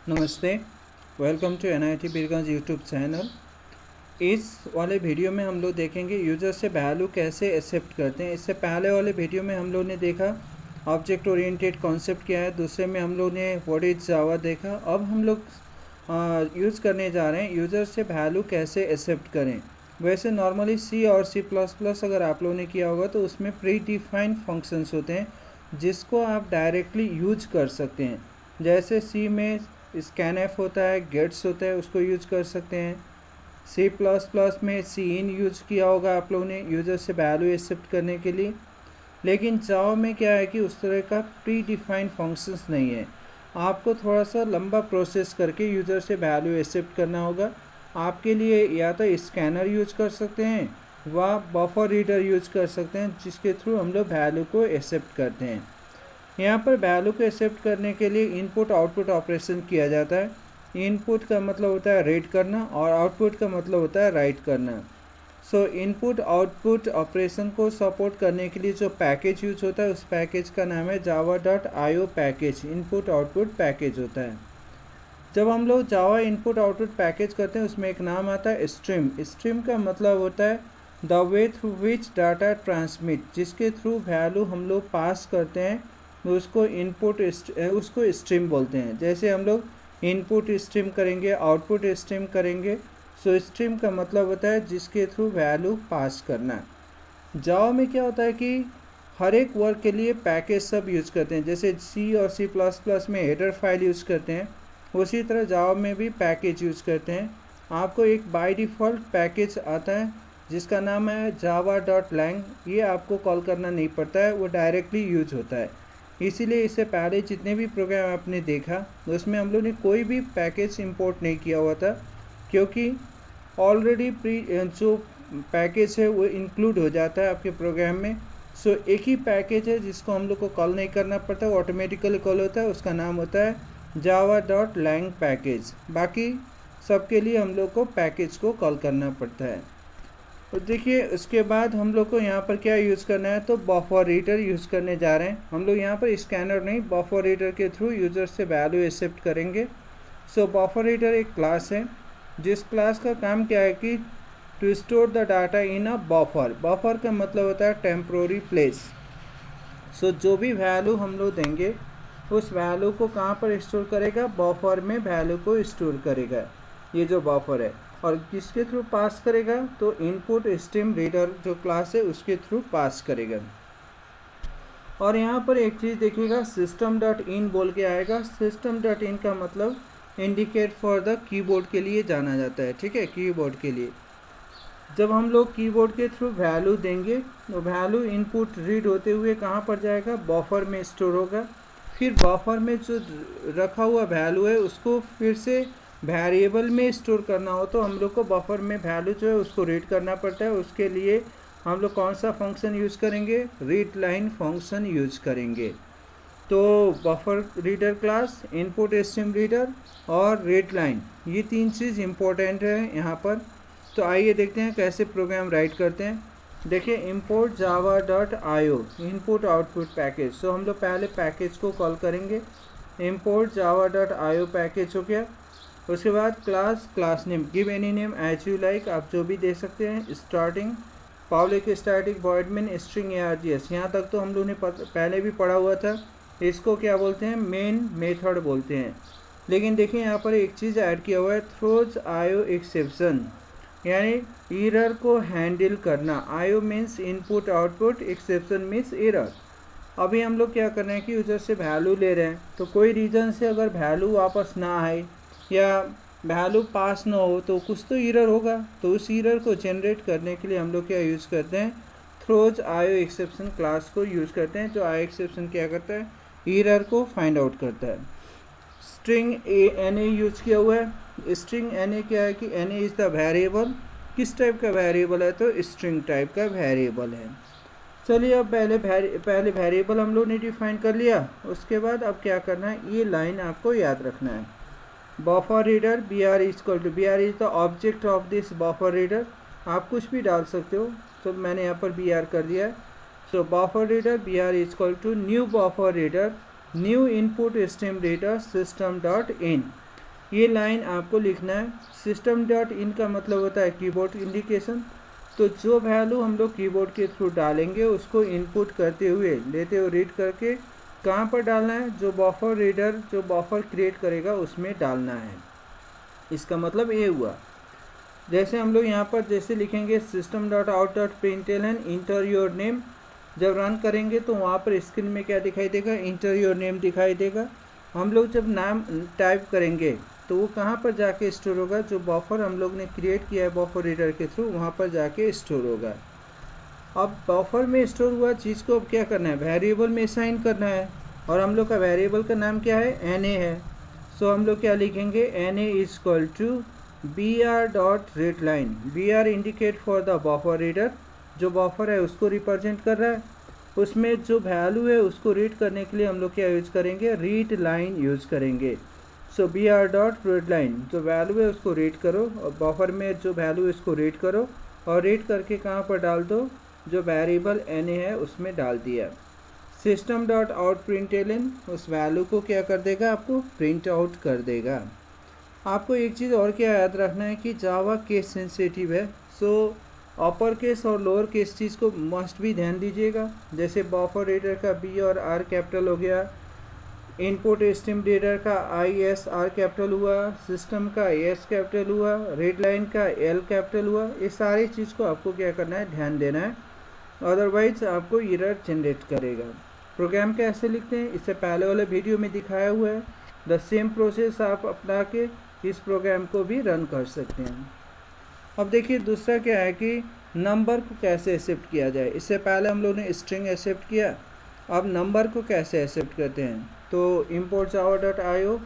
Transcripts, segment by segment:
नमस्ते। Welcome to NIT Birgunj YouTube channel. इस वाले वीडियो में हम लोग देखेंगे यूज़र से वैल्यू कैसे एक्सेप्ट करते हैं। इससे पहले वाले वीडियो में हम लोग ने देखा ऑब्जेक्ट ओरिएंटेड कॉन्सेप्ट क्या है, दूसरे में हम लोग ने व्हाट इज जावा देखा। अब हम लोग यूज़ करने जा रहे हैं यूज़र से वैल्यू कैसे एक्सेप्ट करें। वैसे नॉर्मली सी और C++ अगर आप लोगों ने किया होगा तो उसमें प्री डिफाइंड फंक्शंस होते हैं जिसको आप डायरेक्टली यूज कर सकते हैं। जैसे सी में स्कैनएफ होता है, गेट्स होता है, उसको यूज कर सकते हैं। C++ में सी इन यूज किया होगा आप लोगों ने यूज़र से वैल्यू एक्सेप्ट करने के लिए। लेकिन जावा में क्या है कि उस तरह का प्री डिफाइंड फंक्शंस नहीं है। आपको थोड़ा सा लंबा प्रोसेस करके यूज़र से वैल्यू एक्सेप्ट करना होगा। आपके लिए या तो स्कैनर यूज कर सकते हैं व बफर रीडर यूज कर सकते हैं जिसके थ्रू हम लोग वैल्यू को एक्सेप्ट करते हैं। यहाँ पर वैल्यू को एक्सेप्ट करने के लिए इनपुट आउटपुट ऑपरेशन किया जाता है। इनपुट का मतलब होता है रीड करना और आउटपुट का मतलब होता है राइट करना। सो इनपुट आउटपुट ऑपरेशन को सपोर्ट करने के लिए जो पैकेज यूज होता है उस पैकेज का नाम है java.io package. Input output package होता है। जब हम लोग जावा इनपुट आउटपुट पैकेज करते हैं उसमें एक नाम आता है स्ट्रीम। स्ट्रीम का मतलब होता है the way through which data transmit, जिसके थ्रू वैल्यू हम लोग पास करते हैं उसको उसको स्ट्रीम बोलते हैं। जैसे हम लोग इनपुट स्ट्रीम करेंगे, आउटपुट स्ट्रीम करेंगे। सो स्ट्रीम का मतलब होता है जिसके थ्रू वैल्यू पास करना। जावा में क्या होता है कि हर एक वर्क के लिए पैकेज सब यूज करते हैं। जैसे सी और C++ में हेडर फाइल यूज करते हैं, उसी तरह जावा में भी पैकेज यूज करते हैं। आपको एक बाय डिफ़ॉल्ट पैकेज आता है जिसका नाम है java.lang। ये आपको कॉल करना नहीं पड़ता है, वो डायरेक्टली यूज होता है। इसीलिए इससे पहले जितने भी प्रोग्राम आपने देखा उसमें हम लोग ने कोई भी पैकेज इंपोर्ट नहीं किया हुआ था, क्योंकि ऑलरेडी जो पैकेज है वो इंक्लूड हो जाता है आपके प्रोग्राम में। सो एक ही पैकेज है जिसको हम लोग को कॉल नहीं करना पड़ता, वो ऑटोमेटिकली कॉल होता है, उसका नाम होता है java.lang पैकेज। बाकी सबके लिए हम लोग को पैकेज को कॉल करना पड़ता है। तो देखिए उसके बाद हम लोग को यहाँ पर क्या यूज़ करना है, तो बफर रीडर यूज़ करने जा रहे हैं। हम लोग यहाँ पर स्कैनर नहीं, बफर रीडर के थ्रू यूज़र से वैल्यू एक्सेप्ट करेंगे। सो बफर रीडर एक क्लास है जिस क्लास का काम क्या है कि to store the data in a buffer. Buffer का मतलब होता है टेम्प्रोरी प्लेस। सो जो भी वैल्यू हम लोग देंगे उस वैल्यू को कहाँ पर स्टोर करेगा, बफर में वैल्यू को स्टोर करेगा ये जो बफर है। और किसके थ्रू पास करेगा, तो इनपुट स्ट्रीम रीडर जो क्लास है उसके थ्रू पास करेगा। और यहाँ पर एक चीज़ देखिएगा, system.in बोल के आएगा। system.in का मतलब इंडिकेट फॉर द कीबोर्ड के लिए जाना जाता है, ठीक है, कीबोर्ड के लिए। जब हम लोग कीबोर्ड के थ्रू वैल्यू देंगे तो वैल्यू इनपुट रीड होते हुए कहाँ पर जाएगा, बफर में स्टोर होगा। फिर बफर में जो रखा हुआ वैल्यू है उसको फिर से वेरिएबल में स्टोर करना हो तो हम लोग को बफर में वैल्यू जो है उसको रीड करना पड़ता है। उसके लिए हम लोग कौन सा फंक्शन यूज़ करेंगे, रीड लाइन फंक्शन यूज करेंगे। तो buffer reader class, input stream reader और रीड लाइन, ये तीन चीज़ इम्पोर्टेंट है यहाँ पर। तो आइए देखते हैं कैसे प्रोग्राम राइट करते हैं। देखिए import java.io input output package. So हम लोग पहले पैकेज को कॉल करेंगे। import java.io पैकेज हो गया। उसके बाद class name, give any name as you like, आप जो भी दे सकते हैं। Starting public static void main string args, यहाँ तक तो हम लोगों ने पहले भी पढ़ा हुआ था। इसको क्या बोलते हैं, मेन मेथड बोलते हैं। लेकिन देखिए यहाँ पर एक चीज़ ऐड किया हुआ है, थ्रोज आयो एक्सेप्शन, यानी एरर को हैंडल करना। आयो means input output, exception means error. अभी हम लोग क्या कर रहे हैं कि यूज़र से वैल्यू ले रहे हैं, तो कोई रीज़न से अगर वैल्यू वापस ना आए या वैल्यू पास ना हो तो कुछ तो एरर होगा। तो उस एरर को जनरेट करने के लिए हम लोग क्या यूज़ करते हैं, थ्रोज आयो एक्सेप्शन क्लास को यूज़ करते हैं। जो आयो एक्सेप्शन क्या करता है, एरर को फाइंड आउट करता है। स्ट्रिंग एन ए यूज किया हुआ है। स्ट्रिंग एन ए क्या है कि N A is the variable. किस टाइप का वेरिएबल है, तो स्ट्रिंग टाइप का वेरिएबल है। चलिए अब पहले वेरिएबल हम लोग ने डिफाइन कर लिया। उसके बाद अब क्या करना है, ये लाइन आपको याद रखना है। Buffer reader br equal to, br is the object of this buffer reader. आप कुछ भी डाल सकते हो, तो मैंने यहाँ पर br कर दिया है। So buffer reader br equal to new buffer reader, new input stream reader system.in। ये लाइन आपको लिखना है। सिस्टम डॉट इन का मतलब होता है कीबोर्ड इंडिकेशन। तो जो वैल्यू हम लोग कीबोर्ड के थ्रू डालेंगे उसको इनपुट करते हुए लेते हुए रीड करके कहाँ पर डालना है, जो बफर रीडर जो बफर क्रिएट करेगा उसमें डालना है। इसका मतलब ये हुआ। जैसे हम लोग यहाँ पर जैसे लिखेंगे system dot out dot println inter your name, जब रन करेंगे तो वहाँ पर स्क्रीन में क्या दिखाई देगा, इंटर योर नेम दिखाई देगा। हम लोग जब नाम टाइप करेंगे तो वो कहाँ पर जाके स्टोर होगा, जो बफर हम लोग ने क्रिएट किया है बफर रीडर के थ्रू वहाँ पर जाके स्टोर होगा। अब बफर में स्टोर हुआ चीज़ को अब क्या करना है, वेरिएबल में असाइन करना है। और हम लोग का वेरिएबल का नाम क्या है, एन ए है। सो हम लोग क्या लिखेंगे, N A is equal to B R dot read line. B R indicate for the buffer reader, जो बफर है उसको रिप्रेजेंट कर रहा है। उसमें जो वैल्यू है उसको रीड करने के लिए हम लोग क्या यूज करेंगे, रीड लाइन यूज करेंगे। So B R dot read line, जो वैल्यू है उसको रीड करो और बफर में जो वैल्यू है उसको रीड करो और रीड करके कहाँ पर डाल दो, जो वेरिएबल एन ए है उसमें डाल दिया। सिस्टम डॉट आउट प्रिंटलन उस वैल्यू को क्या कर देगा, आपको प्रिंट आउट कर देगा। आपको एक चीज़ और क्या याद रखना है कि जावा केस सेंसिटिव है। सो अपर केस और लोअर केस चीज़ को मस्ट भी ध्यान दीजिएगा। जैसे बफर रीडर का बी और आर कैपिटल हो गया, इनपुट स्ट्रीम रीडर का आई एस आर कैपिटल हुआ, सिस्टम का एस कैपिटल हुआ, रीड लाइन का एल कैपिटल हुआ। ये सारी चीज़ को आपको क्या करना है, ध्यान देना है, अदरवाइज आपको एरर जनरेट करेगा। प्रोग्राम कैसे लिखते हैं इससे पहले वाले वीडियो में दिखाया हुआ है। द सेम प्रोसेस आप अपना के इस प्रोग्राम को भी रन कर सकते हैं। अब देखिए दूसरा क्या है कि नंबर को कैसे एक्सेप्ट किया जाए। इससे पहले हम लोग ने स्ट्रिंग एक्सेप्ट किया, अब नंबर को कैसे एक्सेप्ट करते हैं। तो import java.io,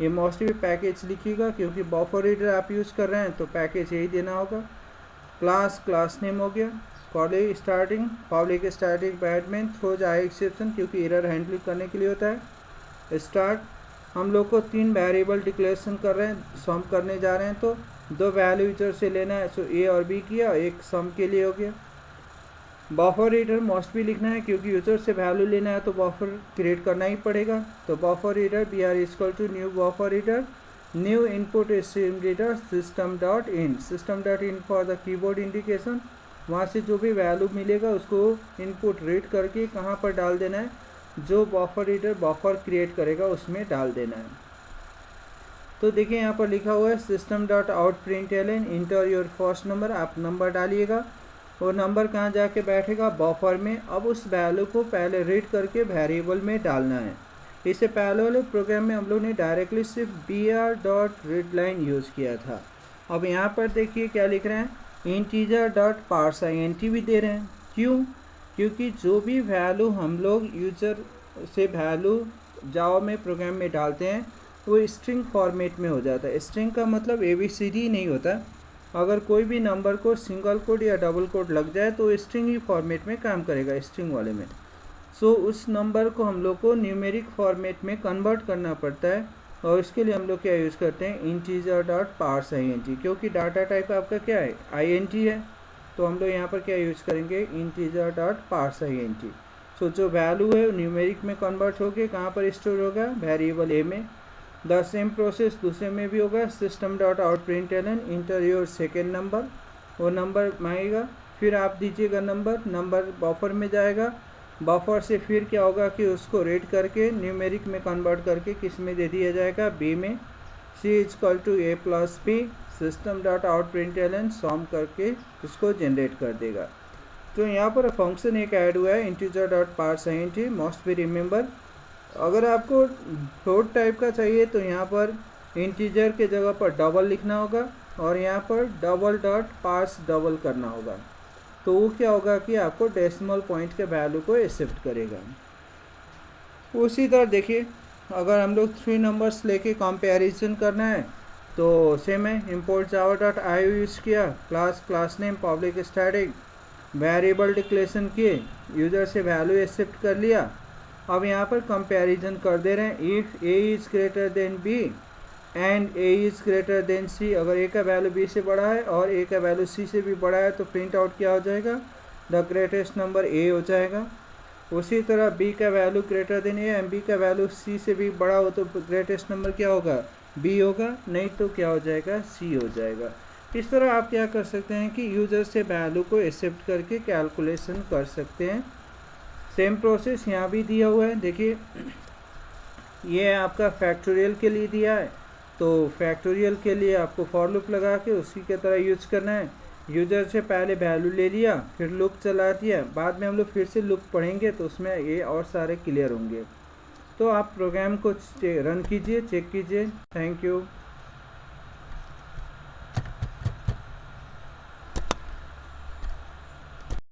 ये मोस्टली पैकेज लिखिएगा क्योंकि बफर रीडर आप यूज़ कर रहे हैं तो पैकेज यही देना होगा। क्लास नेम हो गया, पब्लिक स्टार्टिंग बैडमैन थ्रो जाए एक्सेप्शन क्योंकि एरर हैंडलिंग करने के लिए होता है। स्टार्ट, हम लोग को 3 वेरिएबल डिक्लेरेशन कर रहे हैं, सम करने जा रहे हैं तो 2 वैल्यू यूजर से लेना है। सो ए और बी किया, एक सम के लिए हो गया। बफर रीडर मोस्ट भी लिखना है क्योंकि यूजर से वैल्यू लेना है तो बफर क्रिएट करना ही पड़ेगा। तो buffer reader B R equal to new buffer reader, new input stream reader system dot in for the keyboard indication. वहाँ से जो भी वैल्यू मिलेगा उसको इनपुट रीड करके कहाँ पर डाल देना है, जो बफर रीडर बफर क्रिएट करेगा उसमें डाल देना है। तो देखिए यहाँ पर लिखा हुआ है system dot out println inter your first number, आप नंबर डालिएगा। वो नंबर कहाँ जाके बैठेगा, बफर में। अब उस वैल्यू को पहले रीड करके वेरिएबल में डालना है। इससे पहले वाले प्रोग्राम में हम लोग ने डायरेक्टली सिर्फ B R dot read line use किया था। अब यहाँ पर देखिए क्या लिख रहे हैं, इंटीजर डॉट पार्स INT भी दे रहे हैं। क्यों, क्योंकि जो भी वैल्यू हम लोग यूजर से वैल्यू जावा में प्रोग्राम में डालते हैं वो स्ट्रिंग फॉर्मेट में हो जाता है। स्ट्रिंग का मतलब ABCD नहीं होता। अगर कोई भी नंबर को सिंगल कोड या डबल कोड लग जाए तो स्ट्रिंग ही फॉर्मेट में काम करेगा, स्ट्रिंग वाले में। सो उस नंबर को हम लोग को न्यूमेरिक फॉर्मेट में कन्वर्ट करना पड़ता है और इसके लिए हम लोग क्या यूज़ करते हैं, इंटीजर डॉट पार्स INT। क्योंकि डाटा टाइप आपका क्या है, INT है, तो हम लोग यहाँ पर क्या यूज़ करेंगे, इंटीजर डॉट पार्स INT। सो जो वैल्यू है न्यूमेरिक में कन्वर्ट होकर कहाँ पर स्टोर होगा, वेरिएबल ए में। द सेम प्रोसेस दूसरे में भी होगा, system dot out println inter your second number, वो नंबर मांगेगा, फिर आप दीजिएगा नंबर बफर में जाएगा। बफर से फिर क्या होगा कि उसको रीड करके न्यूमेरिक में कन्वर्ट करके किस में दे दिया जाएगा, बी में। C is equal to A plus B, system dot out println sum करके उसको जनरेट कर देगा। तो यहाँ पर फंक्शन एक ऐड हुआ है, integer dot parse INT, must be remember. अगर आपको फ्लोट टाइप का चाहिए तो यहाँ पर इंटीजर के जगह पर डबल लिखना होगा और यहाँ पर डबल डॉट पार्स डबल करना होगा। तो वो क्या होगा कि आपको डेसिमल पॉइंट के वैल्यू को एक्सेप्ट करेगा। उसी तरह देखिए अगर हम लोग 3 नंबर्स लेके कंपैरिजन करना है तो सेम है, import Java dot IO use किया, class name public static, variable declaration किए, यूज़र से वैल्यू एक्सेप्ट कर लिया। अब यहाँ पर कंपैरिजन कर दे रहे हैं, if A is greater than B and A is greater than C. अगर ए का वैल्यू बी से बड़ा है और ए का वैल्यू सी से भी बड़ा है तो प्रिंट आउट क्या हो जाएगा, द ग्रेटेस्ट नंबर ए हो जाएगा। उसी तरह बी का value greater than A and B का वैल्यू सी से भी बड़ा हो तो ग्रेटेस्ट नंबर क्या होगा, बी होगा, नहीं तो क्या हो जाएगा, सी हो जाएगा। इस तरह आप क्या कर सकते हैं कि यूज़र से वैल्यू को एक्सेप्ट करके कैलकुलेशन कर सकते हैं। सेम प्रोसेस यहाँ भी दिया हुआ है। देखिए ये आपका फैक्टोरियल के लिए दिया है, तो फैक्टोरियल के लिए आपको फॉर लूप लगा के उसी के तरह यूज करना है। यूज़र से पहले वैल्यू ले लिया, फिर लूप चला दिया, बाद में हम लोग फिर से लूप पढ़ेंगे तो उसमें ये और सारे क्लियर होंगे। तो आप प्रोग्राम को रन कीजिए, चेक कीजिए। Thank you.